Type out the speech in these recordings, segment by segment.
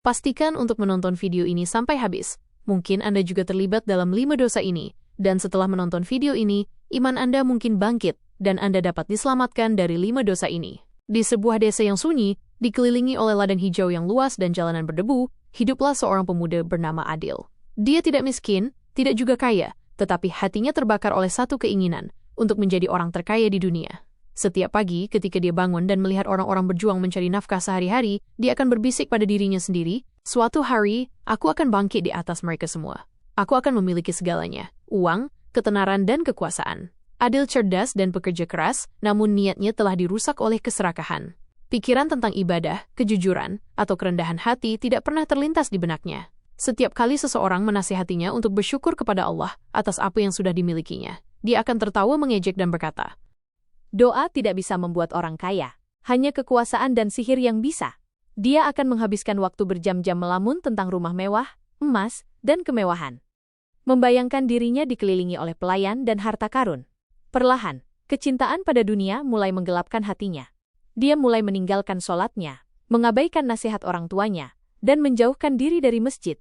Pastikan untuk menonton video ini sampai habis. Mungkin Anda juga terlibat dalam 5 dosa ini, dan setelah menonton video ini, iman Anda mungkin bangkit, dan Anda dapat diselamatkan dari 5 dosa ini. Di sebuah desa yang sunyi, dikelilingi oleh ladang hijau yang luas dan jalanan berdebu, hiduplah seorang pemuda bernama Adil. Dia tidak miskin, tidak juga kaya, tetapi hatinya terbakar oleh satu keinginan, untuk menjadi orang terkaya di dunia. Setiap pagi, ketika dia bangun dan melihat orang-orang berjuang mencari nafkah sehari-hari, dia akan berbisik pada dirinya sendiri, "Suatu hari, aku akan bangkit di atas mereka semua. Aku akan memiliki segalanya, uang, ketenaran, dan kekuasaan." Adil cerdas dan pekerja keras, namun niatnya telah dirusak oleh keserakahan. Pikiran tentang ibadah, kejujuran, atau kerendahan hati tidak pernah terlintas di benaknya. Setiap kali seseorang menasihatinya untuk bersyukur kepada Allah atas apa yang sudah dimilikinya, dia akan tertawa mengejek dan berkata, "Doa tidak bisa membuat orang kaya, hanya kekuasaan dan sihir yang bisa." Dia akan menghabiskan waktu berjam-jam melamun tentang rumah mewah, emas, dan kemewahan. Membayangkan dirinya dikelilingi oleh pelayan dan harta karun. Perlahan, kecintaan pada dunia mulai menggelapkan hatinya. Dia mulai meninggalkan sholatnya, mengabaikan nasihat orang tuanya, dan menjauhkan diri dari masjid.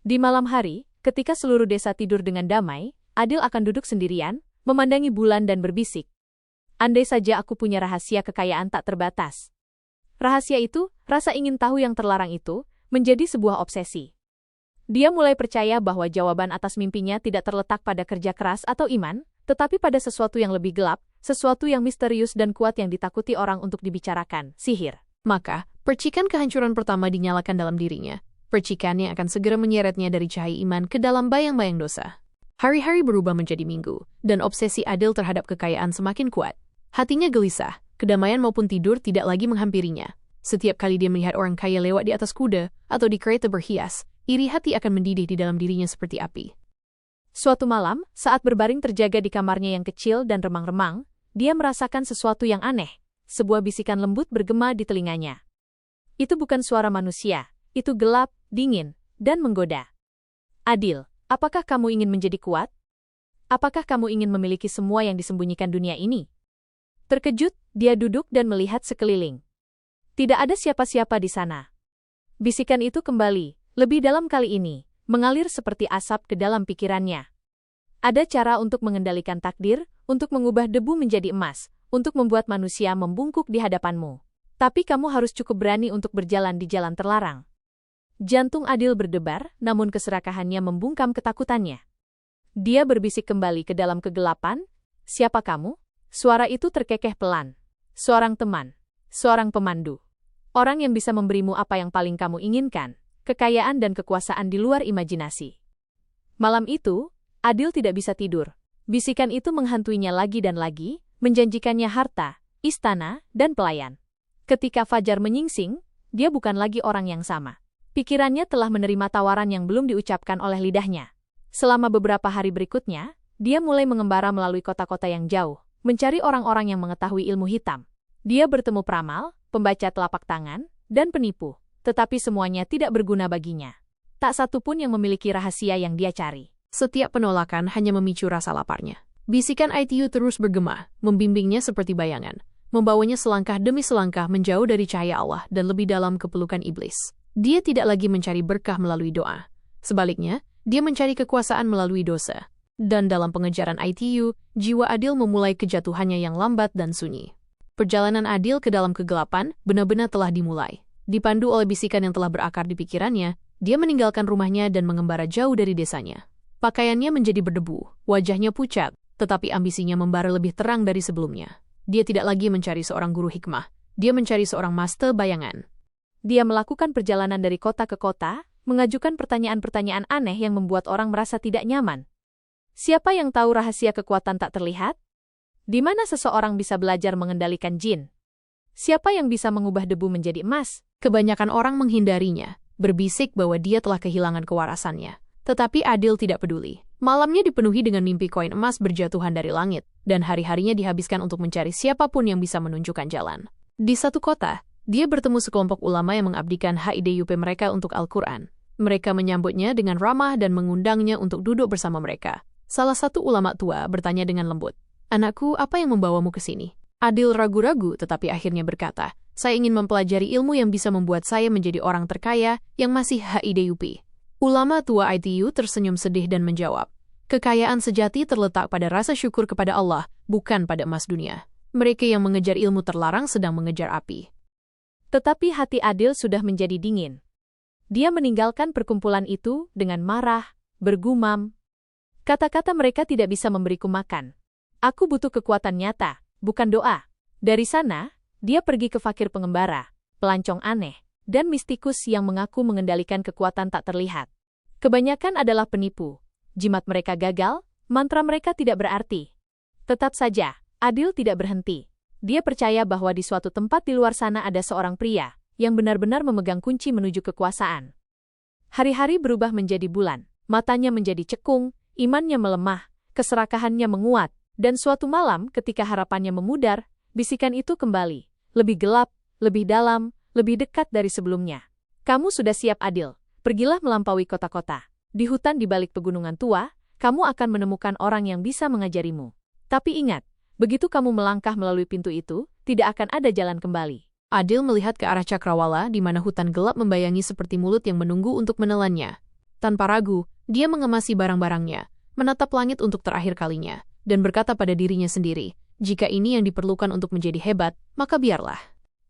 Di malam hari, ketika seluruh desa tidur dengan damai, Adil akan duduk sendirian, memandangi bulan dan berbisik, "Andai saja aku punya rahasia kekayaan tak terbatas." Rahasia itu, rasa ingin tahu yang terlarang itu, menjadi sebuah obsesi. Dia mulai percaya bahwa jawaban atas mimpinya tidak terletak pada kerja keras atau iman, tetapi pada sesuatu yang lebih gelap, sesuatu yang misterius dan kuat yang ditakuti orang untuk dibicarakan, sihir. Maka, percikan kehancuran pertama dinyalakan dalam dirinya. Percikan yang akan segera menyeretnya dari cahaya iman ke dalam bayang-bayang dosa. Hari-hari berubah menjadi minggu, dan obsesi Adil terhadap kekayaan semakin kuat. Hatinya gelisah, kedamaian maupun tidur tidak lagi menghampirinya. Setiap kali dia melihat orang kaya lewat di atas kuda atau di kereta berhias, iri hati akan mendidih di dalam dirinya seperti api. Suatu malam, saat berbaring terjaga di kamarnya yang kecil dan remang-remang, dia merasakan sesuatu yang aneh. Sebuah bisikan lembut bergema di telinganya. Itu bukan suara manusia, itu gelap, dingin, dan menggoda. "Adil, apakah kamu ingin menjadi kuat? Apakah kamu ingin memiliki semua yang disembunyikan dunia ini?" Terkejut, dia duduk dan melihat sekeliling. Tidak ada siapa-siapa di sana. Bisikan itu kembali, lebih dalam kali ini, mengalir seperti asap ke dalam pikirannya. "Ada cara untuk mengendalikan takdir, untuk mengubah debu menjadi emas, untuk membuat manusia membungkuk di hadapanmu. Tapi kamu harus cukup berani untuk berjalan di jalan terlarang." Jantung Adil berdebar, namun keserakahannya membungkam ketakutannya. Dia berbisik kembali ke dalam kegelapan, "Siapa kamu?" Suara itu terkekeh pelan. "Seorang teman, seorang pemandu. Orang yang bisa memberimu apa yang paling kamu inginkan, kekayaan dan kekuasaan di luar imajinasi." Malam itu, Adil tidak bisa tidur. Bisikan itu menghantuinya lagi dan lagi, menjanjikannya harta, istana, dan pelayan. Ketika fajar menyingsing, dia bukan lagi orang yang sama. Pikirannya telah menerima tawaran yang belum diucapkan oleh lidahnya. Selama beberapa hari berikutnya, dia mulai mengembara melalui kota-kota yang jauh, mencari orang-orang yang mengetahui ilmu hitam. Dia bertemu peramal, pembaca telapak tangan, dan penipu, tetapi semuanya tidak berguna baginya. Tak satu pun yang memiliki rahasia yang dia cari. Setiap penolakan hanya memicu rasa laparnya. Bisikan ITU terus bergema, membimbingnya seperti bayangan, membawanya selangkah demi selangkah menjauh dari cahaya Allah dan lebih dalam ke pelukan iblis. Dia tidak lagi mencari berkah melalui doa. Sebaliknya, dia mencari kekuasaan melalui dosa. Dan dalam pengejaran ITU, jiwa Adil memulai kejatuhannya yang lambat dan sunyi. Perjalanan Adil ke dalam kegelapan benar-benar telah dimulai. Dipandu oleh bisikan yang telah berakar di pikirannya, dia meninggalkan rumahnya dan mengembara jauh dari desanya. Pakaiannya menjadi berdebu, wajahnya pucat, tetapi ambisinya membara lebih terang dari sebelumnya. Dia tidak lagi mencari seorang guru hikmah, dia mencari seorang master bayangan. Dia melakukan perjalanan dari kota ke kota, mengajukan pertanyaan-pertanyaan aneh yang membuat orang merasa tidak nyaman. Siapa yang tahu rahasia kekuatan tak terlihat? Di mana seseorang bisa belajar mengendalikan jin? Siapa yang bisa mengubah debu menjadi emas? Kebanyakan orang menghindarinya, berbisik bahwa dia telah kehilangan kewarasannya. Tetapi Adil tidak peduli. Malamnya dipenuhi dengan mimpi koin emas berjatuhan dari langit, dan hari-harinya dihabiskan untuk mencari siapapun yang bisa menunjukkan jalan. Di satu kota, dia bertemu sekelompok ulama yang mengabdikan HIDUP mereka untuk Al-Quran. Mereka menyambutnya dengan ramah dan mengundangnya untuk duduk bersama mereka. Salah satu ulama tua bertanya dengan lembut, "Anakku, apa yang membawamu ke sini?" Adil ragu-ragu tetapi akhirnya berkata, Saya ingin mempelajari ilmu yang bisa membuat saya menjadi orang terkaya yang masih hidup. Ulama tua ITU tersenyum sedih dan menjawab, kekayaan sejati terletak pada rasa syukur kepada Allah, bukan pada emas dunia. Mereka yang mengejar ilmu terlarang sedang mengejar api. Tetapi hati Adil sudah menjadi dingin. Dia meninggalkan perkumpulan itu dengan marah, bergumam. Kata-kata mereka tidak bisa memberiku makan. Aku butuh kekuatan nyata, bukan doa. Dari sana, dia pergi ke fakir pengembara, pelancong aneh, dan mistikus yang mengaku mengendalikan kekuatan tak terlihat. Kebanyakan adalah penipu. Jimat mereka gagal, mantra mereka tidak berarti. Tetap saja, Adil tidak berhenti. Dia percaya bahwa di suatu tempat di luar sana ada seorang pria yang benar-benar memegang kunci menuju kekuasaan. Hari-hari berubah menjadi bulan, matanya menjadi cekung, imannya melemah, keserakahannya menguat, dan suatu malam ketika harapannya memudar, bisikan itu kembali, lebih gelap, lebih dalam, lebih dekat dari sebelumnya. Kamu sudah siap, Adil. Pergilah melampaui kota-kota. Di hutan di balik pegunungan tua, kamu akan menemukan orang yang bisa mengajarimu. Tapi ingat, begitu kamu melangkah melalui pintu itu, tidak akan ada jalan kembali. Adil melihat ke arah cakrawala di mana hutan gelap membayangi seperti mulut yang menunggu untuk menelannya. Tanpa ragu, dia mengemasi barang-barangnya, menatap langit untuk terakhir kalinya, dan berkata pada dirinya sendiri, jika ini yang diperlukan untuk menjadi hebat, maka biarlah.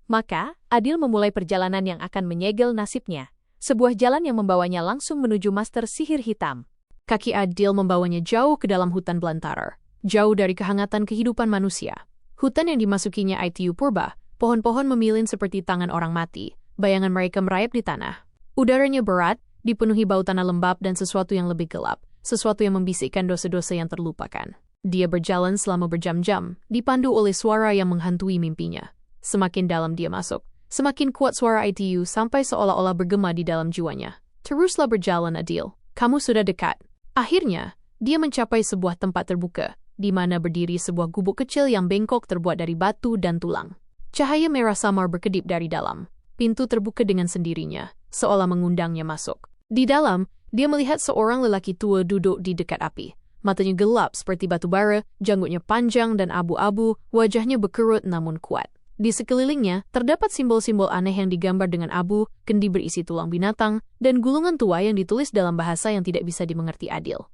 Maka, Adil memulai perjalanan yang akan menyegel nasibnya, sebuah jalan yang membawanya langsung menuju master sihir hitam. Kaki Adil membawanya jauh ke dalam hutan belantara. Jauh dari kehangatan kehidupan manusia. Hutan yang dimasukinya ITU purba, pohon-pohon memilin seperti tangan orang mati, bayangan mereka merayap di tanah. Udaranya berat, dipenuhi bau tanah lembab dan sesuatu yang lebih gelap, sesuatu yang membisikkan dosa-dosa yang terlupakan. Dia berjalan selama berjam-jam, dipandu oleh suara yang menghantui mimpinya. Semakin dalam dia masuk, semakin kuat suara ITU sampai seolah-olah bergema di dalam jiwanya. Teruslah berjalan, Adil. Kamu sudah dekat. Akhirnya, dia mencapai sebuah tempat terbuka, di mana berdiri sebuah gubuk kecil yang bengkok terbuat dari batu dan tulang. Cahaya merah samar berkedip dari dalam. Pintu terbuka dengan sendirinya, seolah mengundangnya masuk. Di dalam, dia melihat seorang lelaki tua duduk di dekat api. Matanya gelap seperti batu bara, janggutnya panjang dan abu-abu, wajahnya berkerut namun kuat. Di sekelilingnya, terdapat simbol-simbol aneh yang digambar dengan abu, kendi berisi tulang binatang, dan gulungan tua yang ditulis dalam bahasa yang tidak bisa dimengerti Adil.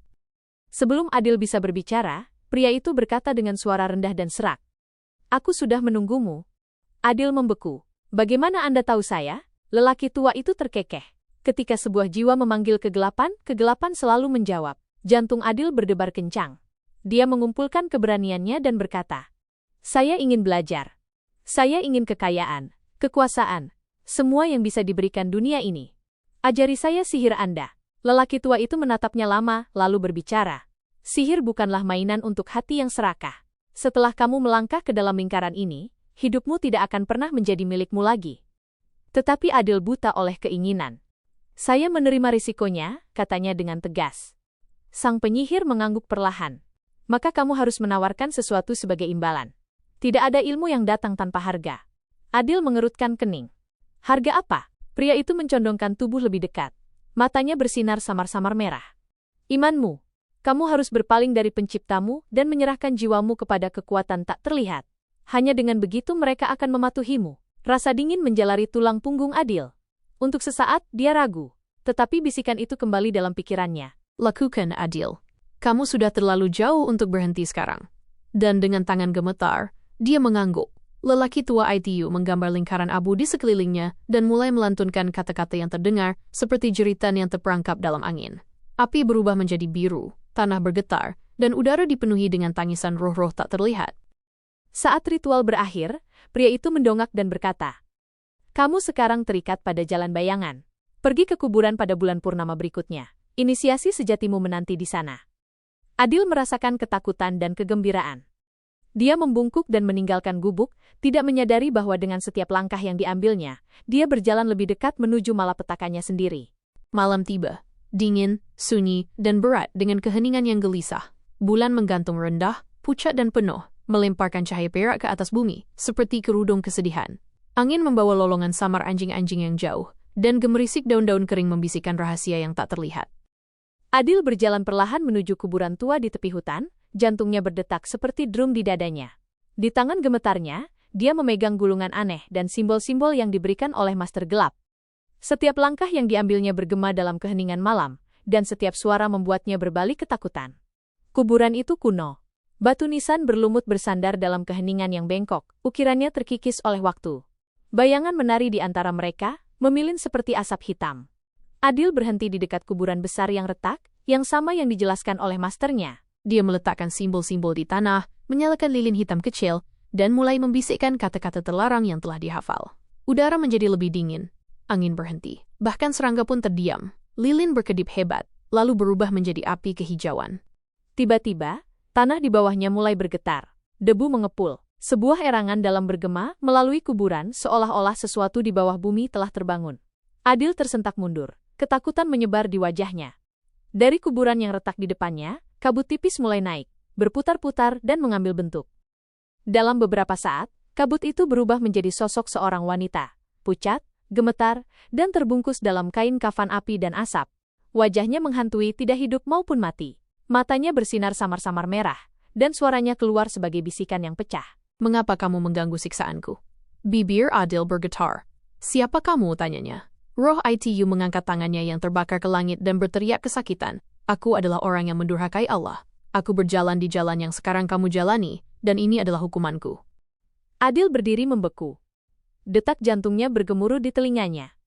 Sebelum Adil bisa berbicara, pria itu berkata dengan suara rendah dan serak. Aku sudah menunggumu. Adil membeku. Bagaimana Anda tahu saya? Lelaki tua itu terkekeh. Ketika sebuah jiwa memanggil kegelapan, kegelapan selalu menjawab. Jantung Adil berdebar kencang. Dia mengumpulkan keberaniannya dan berkata, saya ingin belajar. Saya ingin kekayaan, kekuasaan, semua yang bisa diberikan dunia ini. Ajari saya sihir Anda. Lelaki tua itu menatapnya lama, lalu berbicara. Sihir bukanlah mainan untuk hati yang serakah. Setelah kamu melangkah ke dalam lingkaran ini, hidupmu tidak akan pernah menjadi milikmu lagi. Tetapi Adil buta oleh keinginan. Saya menerima risikonya, katanya dengan tegas. Sang penyihir mengangguk perlahan. Maka kamu harus menawarkan sesuatu sebagai imbalan. Tidak ada ilmu yang datang tanpa harga. Adil mengerutkan kening. Harga apa? Pria itu mencondongkan tubuh lebih dekat. Matanya bersinar samar-samar merah. Imanmu. Kamu harus berpaling dari penciptamu dan menyerahkan jiwamu kepada kekuatan tak terlihat. Hanya dengan begitu mereka akan mematuhimu. Rasa dingin menjalari tulang punggung Adil. Untuk sesaat, dia ragu. Tetapi bisikan itu kembali dalam pikirannya. Lakukan, Adil. Kamu sudah terlalu jauh untuk berhenti sekarang. Dan dengan tangan gemetar, dia mengangguk. Lelaki tua ITU menggambar lingkaran abu di sekelilingnya dan mulai melantunkan kata-kata yang terdengar seperti jeritan yang terperangkap dalam angin. Api berubah menjadi biru, tanah bergetar, dan udara dipenuhi dengan tangisan roh-roh tak terlihat. Saat ritual berakhir, pria itu mendongak dan berkata, kamu sekarang terikat pada jalan bayangan. Pergi ke kuburan pada bulan purnama berikutnya. Inisiasi sejatimu menanti di sana. Adil merasakan ketakutan dan kegembiraan. Dia membungkuk dan meninggalkan gubuk, tidak menyadari bahwa dengan setiap langkah yang diambilnya, dia berjalan lebih dekat menuju malapetakannya sendiri. Malam tiba, dingin, sunyi, dan berat dengan keheningan yang gelisah. Bulan menggantung rendah, pucat dan penuh, melemparkan cahaya perak ke atas bumi, seperti kerudung kesedihan. Angin membawa lolongan samar anjing-anjing yang jauh, dan gemerisik daun-daun kering membisikkan rahasia yang tak terlihat. Adil berjalan perlahan menuju kuburan tua di tepi hutan, jantungnya berdetak seperti drum di dadanya. Di tangan gemetarnya, Dia memegang gulungan aneh dan simbol-simbol yang diberikan oleh Master Gelap. Setiap langkah yang diambilnya bergema dalam keheningan malam, dan setiap suara membuatnya berbalik ketakutan. Kuburan itu kuno. Batu nisan berlumut bersandar dalam keheningan yang bengkok, ukirannya terkikis oleh waktu. Bayangan menari di antara mereka, memilin seperti asap hitam. Adil berhenti di dekat kuburan besar yang retak, yang sama yang dijelaskan oleh masternya. Dia meletakkan simbol-simbol di tanah, menyalakan lilin hitam kecil, dan mulai membisikkan kata-kata terlarang yang telah dihafal. Udara menjadi lebih dingin. Angin berhenti. Bahkan serangga pun terdiam. Lilin berkedip hebat, lalu berubah menjadi api kehijauan. Tiba-tiba, tanah di bawahnya mulai bergetar. Debu mengepul. Sebuah erangan dalam bergema melalui kuburan seolah-olah sesuatu di bawah bumi telah terbangun. Adil tersentak mundur. Ketakutan menyebar di wajahnya. Dari kuburan yang retak di depannya, kabut tipis mulai naik, berputar-putar dan mengambil bentuk. Dalam beberapa saat, kabut itu berubah menjadi sosok seorang wanita, pucat, gemetar, dan terbungkus dalam kain kafan api dan asap. Wajahnya menghantui tidak hidup maupun mati. Matanya bersinar samar-samar merah, dan suaranya keluar sebagai bisikan yang pecah. Mengapa kamu mengganggu siksaanku? Bibir Adil bergetar. Siapa kamu? Tanyanya. Roh ITU mengangkat tangannya yang terbakar ke langit dan berteriak kesakitan. Aku adalah orang yang mendurhakai Allah. Aku berjalan di jalan yang sekarang kamu jalani, dan ini adalah hukumanku. Adil berdiri membeku. Detak jantungnya bergemuruh di telinganya.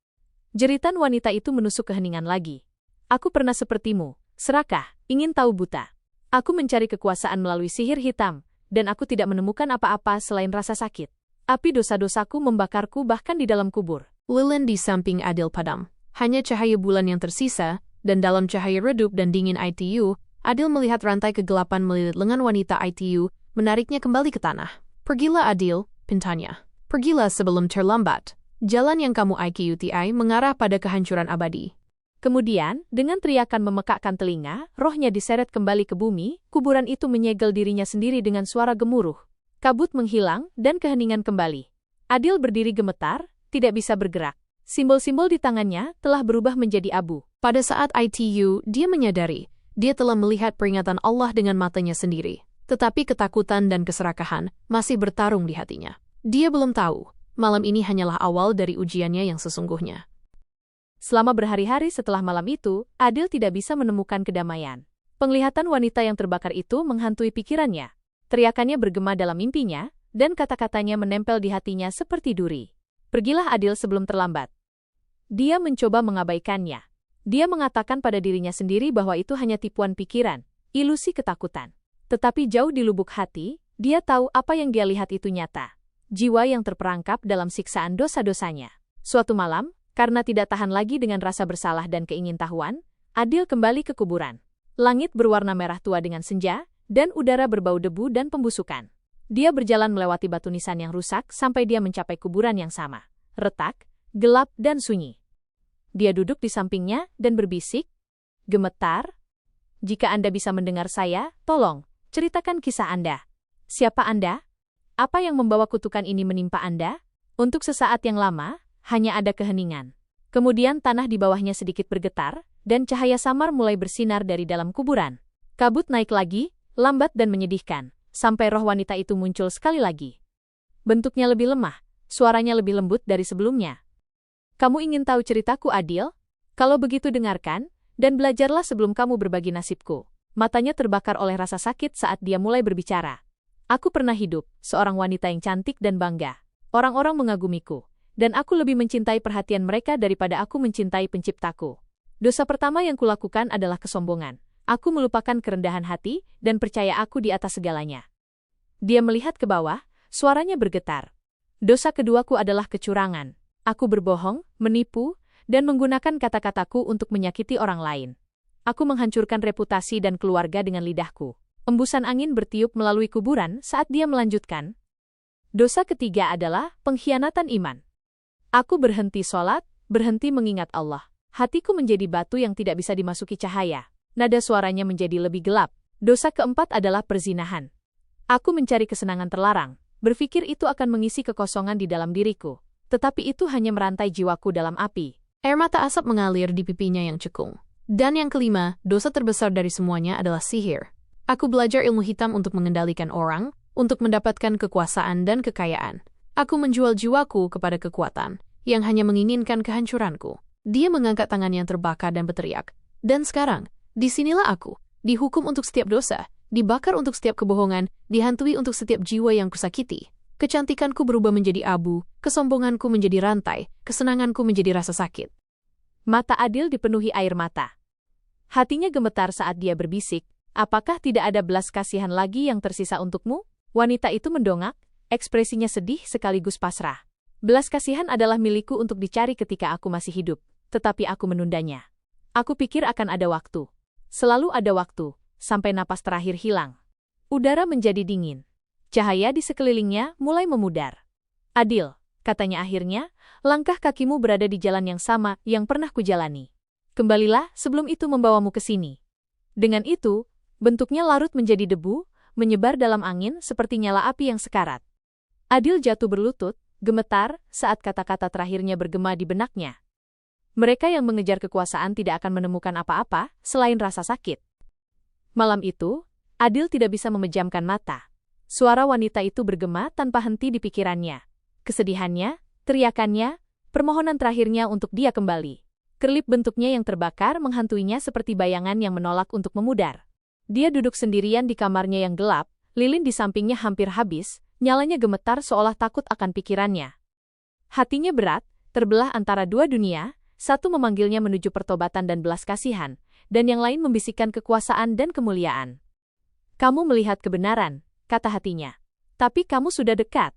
Jeritan wanita itu menusuk keheningan lagi. Aku pernah sepertimu, serakah, ingin tahu buta. Aku mencari kekuasaan melalui sihir hitam, dan aku tidak menemukan apa-apa selain rasa sakit. Api dosa-dosaku membakarku bahkan di dalam kubur. Lilin di samping Adil padam. Hanya cahaya bulan yang tersisa, dan dalam cahaya redup dan dingin ITU, Adil melihat rantai kegelapan melilit lengan wanita ITU, menariknya kembali ke tanah. Pergilah Adil, pintanya. Pergilah sebelum terlambat. Jalan yang kamu IQTI mengarah pada kehancuran abadi. Kemudian, dengan teriakan memekakkan telinga, rohnya diseret kembali ke bumi, kuburan itu menyegel dirinya sendiri dengan suara gemuruh. Kabut menghilang, dan keheningan kembali. Adil berdiri gemetar, tidak bisa bergerak. Simbol-simbol di tangannya telah berubah menjadi abu. Pada saat ITU, dia menyadari, dia telah melihat peringatan Allah dengan matanya sendiri. Tetapi ketakutan dan keserakahan masih bertarung di hatinya. Dia belum tahu, malam ini hanyalah awal dari ujiannya yang sesungguhnya. Selama berhari-hari setelah malam itu, Adil tidak bisa menemukan kedamaian. Penglihatan wanita yang terbakar itu menghantui pikirannya. Teriakannya bergema dalam mimpinya, dan kata-katanya menempel di hatinya seperti duri. Pergilah Adil sebelum terlambat. Dia mencoba mengabaikannya. Dia mengatakan pada dirinya sendiri bahwa itu hanya tipuan pikiran, ilusi ketakutan. Tetapi jauh di lubuk hati, dia tahu apa yang dia lihat itu nyata. Jiwa yang terperangkap dalam siksaan dosa-dosanya. Suatu malam, karena tidak tahan lagi dengan rasa bersalah dan keingintahuan, Adil kembali ke kuburan. Langit berwarna merah tua dengan senja, dan udara berbau debu dan pembusukan. Dia berjalan melewati batu nisan yang rusak sampai dia mencapai kuburan yang sama. Retak, gelap, dan sunyi. Dia duduk di sampingnya dan berbisik, gemetar. Jika Anda bisa mendengar saya, tolong, ceritakan kisah Anda. Siapa Anda? Apa yang membawa kutukan ini menimpa Anda? Untuk sesaat yang lama, hanya ada keheningan. Kemudian tanah di bawahnya sedikit bergetar, dan cahaya samar mulai bersinar dari dalam kuburan. Kabut naik lagi, lambat dan menyedihkan, sampai roh wanita itu muncul sekali lagi. Bentuknya lebih lemah, suaranya lebih lembut dari sebelumnya. Kamu ingin tahu ceritaku, Adil? Kalau begitu dengarkan, dan belajarlah sebelum kamu berbagi nasibku. Matanya terbakar oleh rasa sakit saat dia mulai berbicara. Aku pernah hidup, seorang wanita yang cantik dan bangga. Orang-orang mengagumiku, dan aku lebih mencintai perhatian mereka daripada aku mencintai penciptaku. Dosa pertama yang kulakukan adalah kesombongan. Aku melupakan kerendahan hati, dan percaya aku di atas segalanya. Dia melihat ke bawah, suaranya bergetar. Dosa keduaku adalah kecurangan. Aku berbohong, menipu, dan menggunakan kata-kataku untuk menyakiti orang lain. Aku menghancurkan reputasi dan keluarga dengan lidahku. Embusan angin bertiup melalui kuburan saat dia melanjutkan. Dosa ketiga adalah pengkhianatan iman. Aku berhenti sholat, berhenti mengingat Allah. Hatiku menjadi batu yang tidak bisa dimasuki cahaya. Nada suaranya menjadi lebih gelap. Dosa keempat adalah perzinahan. Aku mencari kesenangan terlarang, berpikir itu akan mengisi kekosongan di dalam diriku. Tetapi itu hanya merantai jiwaku dalam api. Air mata asap mengalir di pipinya yang cekung. Dan yang kelima, dosa terbesar dari semuanya adalah sihir. Aku belajar ilmu hitam untuk mengendalikan orang, untuk mendapatkan kekuasaan dan kekayaan. Aku menjual jiwaku kepada kekuatan yang hanya menginginkan kehancuranku. Dia mengangkat tangan yang terbakar dan berteriak. Dan sekarang, disinilah aku, dihukum untuk setiap dosa, dibakar untuk setiap kebohongan, dihantui untuk setiap jiwa yang kusakiti. Kecantikanku berubah menjadi abu, kesombonganku menjadi rantai, kesenanganku menjadi rasa sakit. Mata Adil dipenuhi air mata. Hatinya gemetar saat dia berbisik, apakah tidak ada belas kasihan lagi yang tersisa untukmu? Wanita itu mendongak, ekspresinya sedih sekaligus pasrah. Belas kasihan adalah milikku untuk dicari ketika aku masih hidup, tetapi aku menundanya. Aku pikir akan ada waktu. Selalu ada waktu, sampai napas terakhir hilang. Udara menjadi dingin. Cahaya di sekelilingnya mulai memudar. Adil, katanya akhirnya, langkah kakimu berada di jalan yang sama yang pernah kujalani. Kembalilah sebelum itu membawamu ke sini. Dengan itu, bentuknya larut menjadi debu, menyebar dalam angin seperti nyala api yang sekarat. Adil jatuh berlutut, gemetar saat kata-kata terakhirnya bergema di benaknya. Mereka yang mengejar kekuasaan tidak akan menemukan apa-apa selain rasa sakit. Malam itu, Adil tidak bisa memejamkan mata. Suara wanita itu bergema tanpa henti di pikirannya. Kesedihannya, teriakannya, permohonan terakhirnya untuk dia kembali. Kerlip bentuknya yang terbakar menghantuinya seperti bayangan yang menolak untuk memudar. Dia duduk sendirian di kamarnya yang gelap, lilin di sampingnya hampir habis, nyalanya gemetar seolah takut akan pikirannya. Hatinya berat, terbelah antara dua dunia, satu memanggilnya menuju pertobatan dan belas kasihan, dan yang lain membisikkan kekuasaan dan kemuliaan. Kamu melihat kebenaran, kata hatinya. Tapi kamu sudah dekat.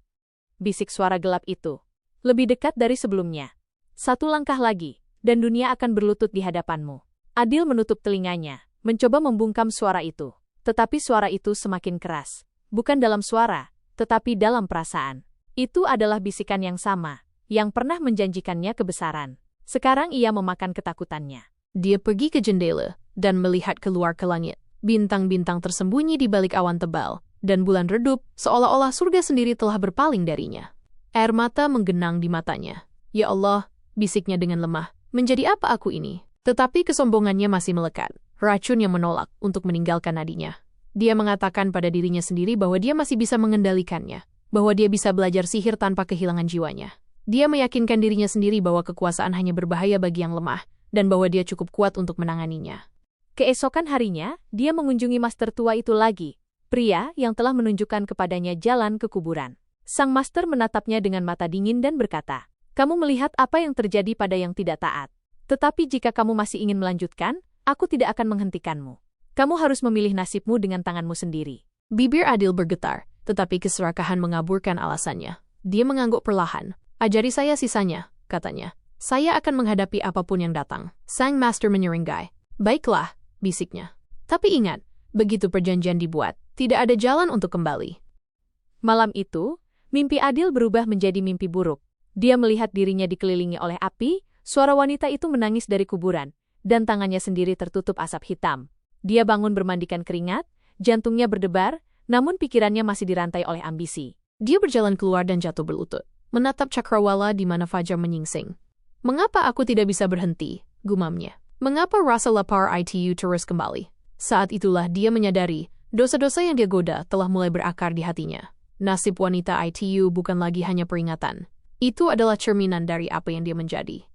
Bisik suara gelap itu. Lebih dekat dari sebelumnya. Satu langkah lagi, dan dunia akan berlutut di hadapanmu. Adil menutup telinganya, mencoba membungkam suara itu. Tetapi suara itu semakin keras. Bukan dalam suara, tetapi dalam perasaan. Itu adalah bisikan yang sama, yang pernah menjanjikannya kebesaran. Sekarang ia memakan ketakutannya. Dia pergi ke jendela dan melihat keluar ke langit. Bintang-bintang tersembunyi di balik awan tebal, dan bulan redup seolah-olah surga sendiri telah berpaling darinya. Air mata menggenang di matanya. Ya Allah, bisiknya dengan lemah. Menjadi apa aku ini? Tetapi kesombongannya masih melekat. Racun yang menolak untuk meninggalkan nadinya. Dia mengatakan pada dirinya sendiri bahwa dia masih bisa mengendalikannya, bahwa dia bisa belajar sihir tanpa kehilangan jiwanya. Dia meyakinkan dirinya sendiri bahwa kekuasaan hanya berbahaya bagi yang lemah, dan bahwa dia cukup kuat untuk menanganinya. Keesokan harinya, dia mengunjungi master tua itu lagi, pria yang telah menunjukkan kepadanya jalan ke kuburan. Sang master menatapnya dengan mata dingin dan berkata, "Kamu melihat apa yang terjadi pada yang tidak taat. Tetapi jika kamu masih ingin melanjutkan, aku tidak akan menghentikanmu. Kamu harus memilih nasibmu dengan tanganmu sendiri." Bibir Adil bergetar, tetapi keserakahan mengaburkan alasannya. Dia mengangguk perlahan. "Ajari saya sisanya," katanya. "Saya akan menghadapi apapun yang datang." Sang master menyeringai. "Baiklah," bisiknya. "Tapi ingat, begitu perjanjian dibuat, tidak ada jalan untuk kembali." Malam itu, mimpi Adil berubah menjadi mimpi buruk. Dia melihat dirinya dikelilingi oleh api, suara wanita itu menangis dari kuburan, dan tangannya sendiri tertutup asap hitam. Dia bangun bermandikan keringat, jantungnya berdebar, namun pikirannya masih dirantai oleh ambisi. Dia berjalan keluar dan jatuh berlutut, menatap cakrawala di mana fajar menyingsing. "Mengapa aku tidak bisa berhenti?" gumamnya. "Mengapa rasa lapar itu terus kembali?" Saat itulah dia menyadari, dosa-dosa yang dia goda telah mulai berakar di hatinya. Nasib wanita itu bukan lagi hanya peringatan. Itu adalah cerminan dari apa yang dia menjadi.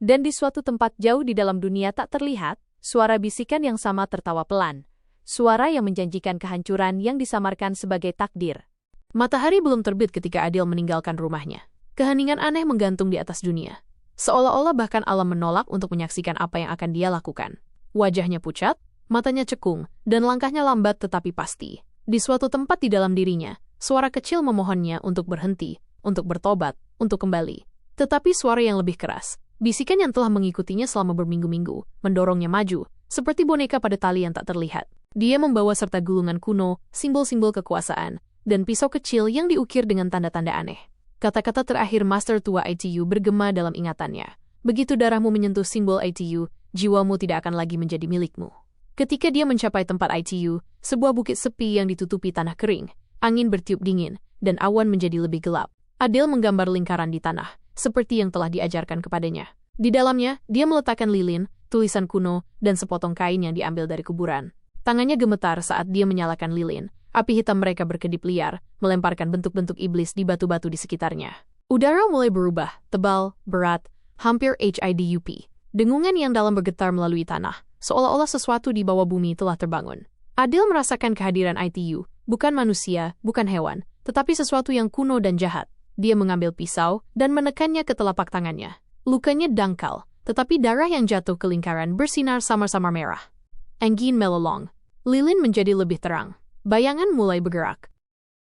Dan di suatu tempat jauh di dalam dunia tak terlihat, suara bisikan yang sama tertawa pelan. Suara yang menjanjikan kehancuran yang disamarkan sebagai takdir. Matahari belum terbit ketika Adil meninggalkan rumahnya. Keheningan aneh menggantung di atas dunia. Seolah-olah bahkan alam menolak untuk menyaksikan apa yang akan dia lakukan. Wajahnya pucat, matanya cekung, dan langkahnya lambat tetapi pasti. Di suatu tempat di dalam dirinya, suara kecil memohonnya untuk berhenti, untuk bertobat, untuk kembali. Tetapi suara yang lebih keras, bisikan yang telah mengikutinya selama berminggu-minggu, mendorongnya maju, seperti boneka pada tali yang tak terlihat. Dia membawa serta gulungan kuno, simbol-simbol kekuasaan, dan pisau kecil yang diukir dengan tanda-tanda aneh. Kata-kata terakhir Master Tua ITU bergema dalam ingatannya. Begitu darahmu menyentuh simbol ITU, jiwamu tidak akan lagi menjadi milikmu. Ketika dia mencapai tempat ITU, sebuah bukit sepi yang ditutupi tanah kering, angin bertiup dingin, dan awan menjadi lebih gelap. Adil menggambar lingkaran di tanah, seperti yang telah diajarkan kepadanya. Di dalamnya, dia meletakkan lilin, tulisan kuno, dan sepotong kain yang diambil dari kuburan. Tangannya gemetar saat dia menyalakan lilin. Api hitam mereka berkedip liar, melemparkan bentuk-bentuk iblis di batu-batu di sekitarnya. Udara mulai berubah, tebal, berat, hampir HIDUP. Dengungan yang dalam bergetar melalui tanah, seolah-olah sesuatu di bawah bumi telah terbangun. Adil merasakan kehadiran ITU, bukan manusia, bukan hewan, tetapi sesuatu yang kuno dan jahat. Dia mengambil pisau dan menekannya ke telapak tangannya. Lukanya dangkal, tetapi darah yang jatuh ke lingkaran bersinar samar-samar merah. Angin melolong. Lilin menjadi lebih terang. Bayangan mulai bergerak.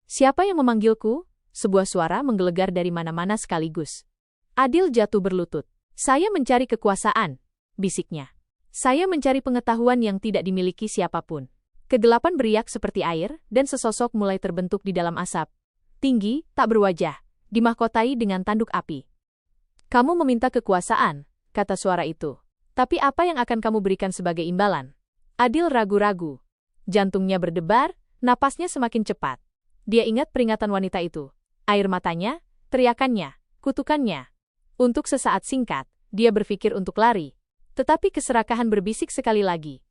Siapa yang memanggilku? Sebuah suara menggelegar dari mana-mana sekaligus. Adil jatuh berlutut. Saya mencari kekuasaan, bisiknya. Saya mencari pengetahuan yang tidak dimiliki siapapun. Kegelapan beriak seperti air, dan sesosok mulai terbentuk di dalam asap. Tinggi, tak berwajah, dimahkotai dengan tanduk api. Kamu meminta kekuasaan, kata suara itu. Tapi apa yang akan kamu berikan sebagai imbalan? Adil ragu-ragu. Jantungnya berdebar, napasnya semakin cepat. Dia ingat peringatan wanita itu. Air matanya, teriakannya, kutukannya. Untuk sesaat singkat, dia berpikir untuk lari. Tetapi keserakahan berbisik sekali lagi.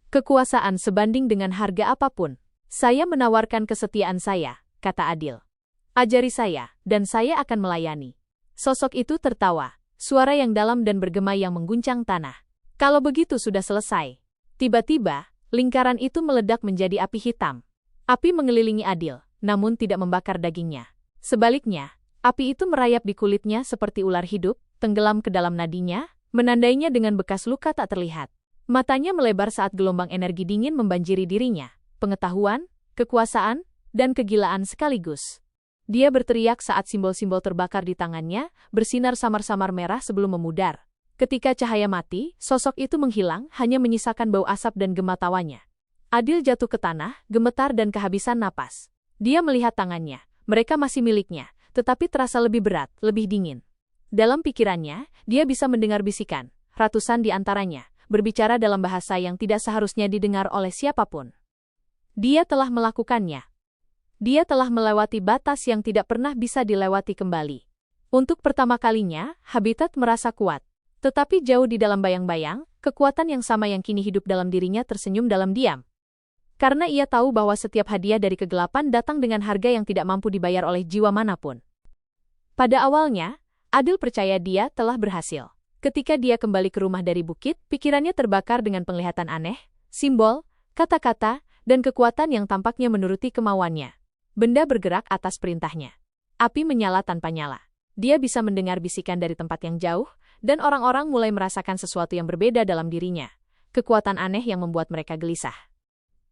Kekuasaan sebanding dengan harga apapun. Saya menawarkan kesetiaan saya, kata Adil. Ajari saya, dan saya akan melayani. Sosok itu tertawa, suara yang dalam dan bergema yang mengguncang tanah. Kalau begitu sudah selesai. Tiba-tiba, lingkaran itu meledak menjadi api hitam. Api mengelilingi Adil, namun tidak membakar dagingnya. Sebaliknya, api itu merayap di kulitnya seperti ular hidup, tenggelam ke dalam nadinya, menandainya dengan bekas luka tak terlihat. Matanya melebar saat gelombang energi dingin membanjiri dirinya. Pengetahuan, kekuasaan, dan kegilaan sekaligus. Dia berteriak saat simbol-simbol terbakar di tangannya, bersinar samar-samar merah sebelum memudar. Ketika cahaya mati, sosok itu menghilang, hanya menyisakan bau asap dan gema tawanya. Adil jatuh ke tanah, gemetar dan kehabisan napas. Dia melihat tangannya, mereka masih miliknya, tetapi terasa lebih berat, lebih dingin. Dalam pikirannya, dia bisa mendengar bisikan, ratusan di antaranya, berbicara dalam bahasa yang tidak seharusnya didengar oleh siapapun. Dia telah melakukannya. Dia telah melewati batas yang tidak pernah bisa dilewati kembali. Untuk pertama kalinya, Habitat merasa kuat. Tetapi jauh di dalam bayang-bayang, kekuatan yang sama yang kini hidup dalam dirinya tersenyum dalam diam. Karena ia tahu bahwa setiap hadiah dari kegelapan datang dengan harga yang tidak mampu dibayar oleh jiwa manapun. Pada awalnya, Adil percaya dia telah berhasil. Ketika dia kembali ke rumah dari bukit, pikirannya terbakar dengan penglihatan aneh, simbol, kata-kata, dan kekuatan yang tampaknya menuruti kemauannya. Benda bergerak atas perintahnya. Api menyala tanpa nyala. Dia bisa mendengar bisikan dari tempat yang jauh, dan orang-orang mulai merasakan sesuatu yang berbeda dalam dirinya. Kekuatan aneh yang membuat mereka gelisah.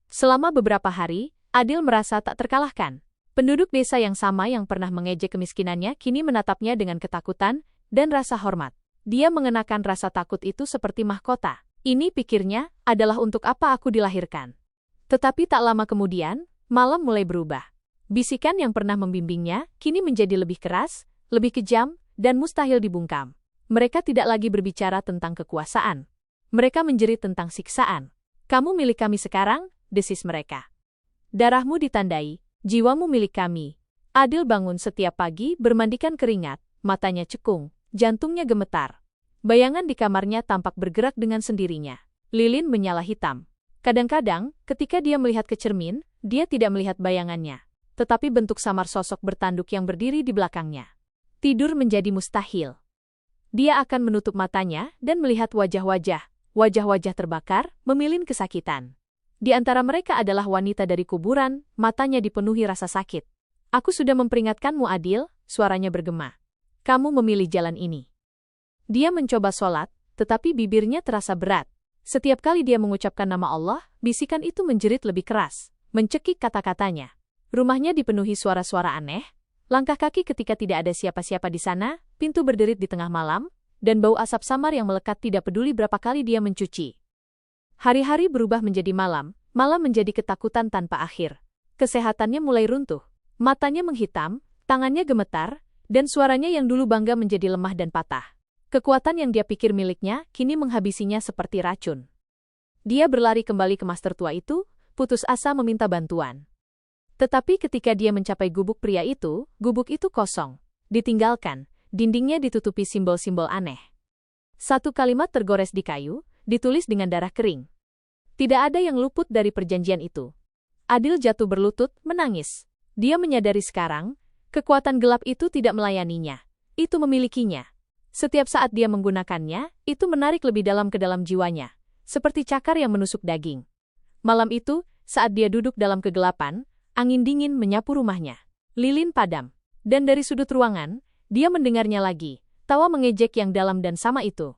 Selama beberapa hari, Adil merasa tak terkalahkan. Penduduk desa yang sama yang pernah mengejek kemiskinannya kini menatapnya dengan ketakutan dan rasa hormat. Dia mengenakan rasa takut itu seperti mahkota. Ini pikirnya, adalah untuk apa aku dilahirkan. Tetapi tak lama kemudian, malam mulai berubah. Bisikan yang pernah membimbingnya, kini menjadi lebih keras, lebih kejam, dan mustahil dibungkam. Mereka tidak lagi berbicara tentang kekuasaan. Mereka menjerit tentang siksaan. Kamu milik kami sekarang, desis mereka. Darahmu ditandai, jiwamu milik kami. Adil bangun setiap pagi bermandikan keringat, matanya cekung. Jantungnya gemetar. Bayangan di kamarnya tampak bergerak dengan sendirinya. Lilin menyala hitam. Kadang-kadang, ketika dia melihat ke cermin, dia tidak melihat bayangannya, tetapi bentuk samar sosok bertanduk yang berdiri di belakangnya. Tidur menjadi mustahil. Dia akan menutup matanya dan melihat wajah-wajah terbakar, memilin kesakitan. Di antara mereka adalah wanita dari kuburan, matanya dipenuhi rasa sakit. Aku sudah memperingatkanmu, Adil, suaranya bergema. Kamu memilih jalan ini. Dia mencoba sholat, tetapi bibirnya terasa berat. Setiap kali dia mengucapkan nama Allah, bisikan itu menjerit lebih keras, mencekik kata-katanya. Rumahnya dipenuhi suara-suara aneh, langkah kaki ketika tidak ada siapa-siapa di sana, pintu berderit di tengah malam, dan bau asap samar yang melekat tidak peduli berapa kali dia mencuci. Hari-hari berubah menjadi malam, malam menjadi ketakutan tanpa akhir. Kesehatannya mulai runtuh, matanya menghitam, tangannya gemetar, dan suaranya yang dulu bangga menjadi lemah dan patah. Kekuatan yang dia pikir miliknya, kini menghabisinya seperti racun. Dia berlari kembali ke master tua itu, putus asa meminta bantuan. Tetapi ketika dia mencapai gubuk pria itu, gubuk itu kosong. Ditinggalkan, dindingnya ditutupi simbol-simbol aneh. Satu kalimat tergores di kayu, ditulis dengan darah kering. Tidak ada yang luput dari perjanjian itu. Adil jatuh berlutut, menangis. Dia menyadari sekarang, kekuatan gelap itu tidak melayaninya. Itu memilikinya. Setiap saat dia menggunakannya, itu menarik lebih dalam ke dalam jiwanya. Seperti cakar yang menusuk daging. Malam itu, saat dia duduk dalam kegelapan, angin dingin menyapu rumahnya. Lilin padam. Dan dari sudut ruangan, dia mendengarnya lagi. Tawa mengejek yang dalam dan sama itu.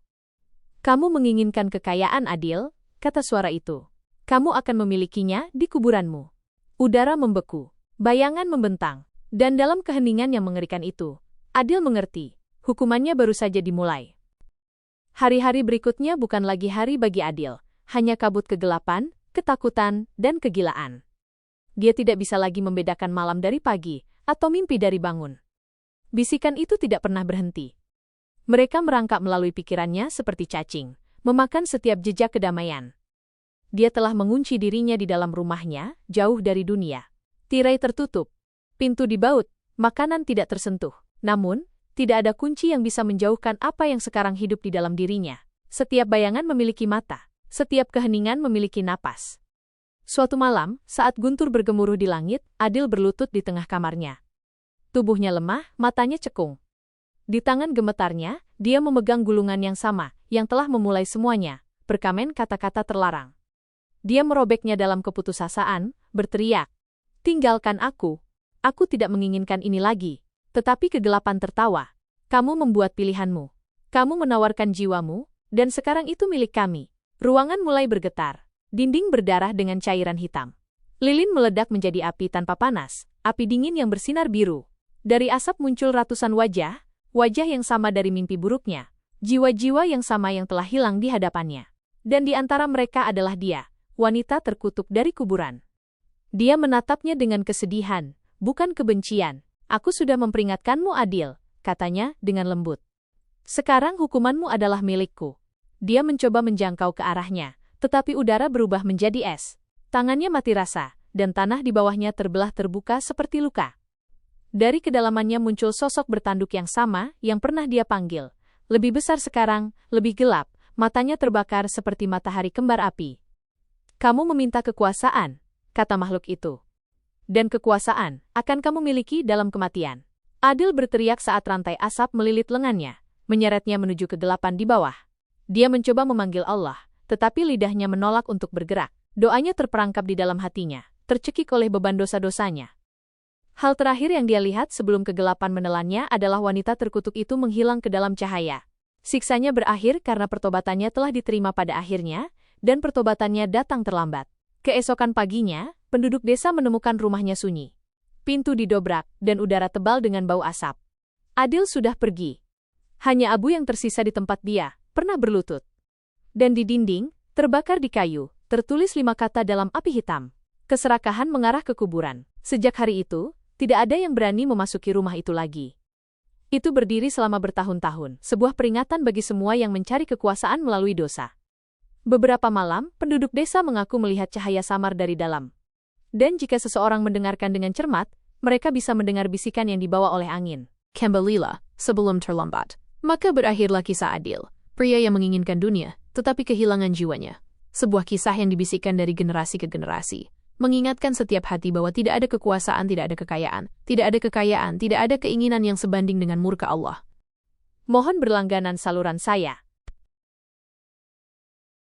Kamu menginginkan kekayaan, Adil, kata suara itu. Kamu akan memilikinya di kuburanmu. Udara membeku. Bayangan membentang. Dan dalam keheningan yang mengerikan itu, Adil mengerti. Hukumannya baru saja dimulai. Hari-hari berikutnya bukan lagi hari bagi Adil. Hanya kabut kegelapan, ketakutan, dan kegilaan. Dia tidak bisa lagi membedakan malam dari pagi, atau mimpi dari bangun. Bisikan itu tidak pernah berhenti. Mereka merangkak melalui pikirannya seperti cacing, memakan setiap jejak kedamaian. Dia telah mengunci dirinya di dalam rumahnya, jauh dari dunia. Tirai tertutup, pintu dibaut, makanan tidak tersentuh. Namun, tidak ada kunci yang bisa menjauhkan apa yang sekarang hidup di dalam dirinya. Setiap bayangan memiliki mata, setiap keheningan memiliki napas. Suatu malam, saat guntur bergemuruh di langit, Adil berlutut di tengah kamarnya. Tubuhnya lemah, matanya cekung. Di tangan gemetarnya, dia memegang gulungan yang sama, yang telah memulai semuanya, perkamen kata-kata terlarang. Dia merobeknya dalam keputusasaan, berteriak, "Tinggalkan aku. Aku tidak menginginkan ini lagi." Tetapi kegelapan tertawa. "Kamu membuat pilihanmu. Kamu menawarkan jiwamu, dan sekarang itu milik kami." Ruangan mulai bergetar. Dinding berdarah dengan cairan hitam. Lilin meledak menjadi api tanpa panas, api dingin yang bersinar biru. Dari asap muncul ratusan wajah, wajah yang sama dari mimpi buruknya, jiwa-jiwa yang sama yang telah hilang di hadapannya. Dan di antara mereka adalah dia, wanita terkutuk dari kuburan. Dia menatapnya dengan kesedihan, bukan kebencian. "Aku sudah memperingatkanmu, Adil," katanya dengan lembut. "Sekarang hukumanmu adalah milikku." Dia mencoba menjangkau ke arahnya, tetapi udara berubah menjadi es. Tangannya mati rasa, dan tanah di bawahnya terbelah terbuka seperti luka. Dari kedalamannya muncul sosok bertanduk yang sama yang pernah dia panggil. Lebih besar sekarang, lebih gelap, matanya terbakar seperti matahari kembar api. "Kamu meminta kekuasaan," kata makhluk itu. "Dan kekuasaan akan kamu miliki dalam kematian." Adil berteriak saat rantai asap melilit lengannya, menyeretnya menuju kegelapan di bawah. Dia mencoba memanggil Allah, tetapi lidahnya menolak untuk bergerak. Doanya terperangkap di dalam hatinya, tercekik oleh beban dosa-dosanya. Hal terakhir yang dia lihat sebelum kegelapan menelannya adalah wanita terkutuk itu menghilang ke dalam cahaya. Siksanya berakhir karena pertobatannya telah diterima pada akhirnya, dan pertobatannya datang terlambat. Keesokan paginya, penduduk desa menemukan rumahnya sunyi. Pintu didobrak, dan udara tebal dengan bau asap. Adil sudah pergi. Hanya abu yang tersisa di tempat dia, pernah berlutut. Dan di dinding, terbakar di kayu, tertulis 5 kata dalam api hitam. Keserakahan mengarah ke kuburan. Sejak hari itu, tidak ada yang berani memasuki rumah itu lagi. Itu berdiri selama bertahun-tahun, sebuah peringatan bagi semua yang mencari kekuasaan melalui dosa. Beberapa malam, penduduk desa mengaku melihat cahaya samar dari dalam. Dan jika seseorang mendengarkan dengan cermat, mereka bisa mendengar bisikan yang dibawa oleh angin. Kembalilah, sebelum terlambat. Maka berakhirlah kisah Adil, pria yang menginginkan dunia, tetapi kehilangan jiwanya. Sebuah kisah yang dibisikkan dari generasi ke generasi, mengingatkan setiap hati bahwa tidak ada kekuasaan, tidak ada kekayaan, tidak ada keinginan yang sebanding dengan murka Allah. Mohon berlangganan saluran saya.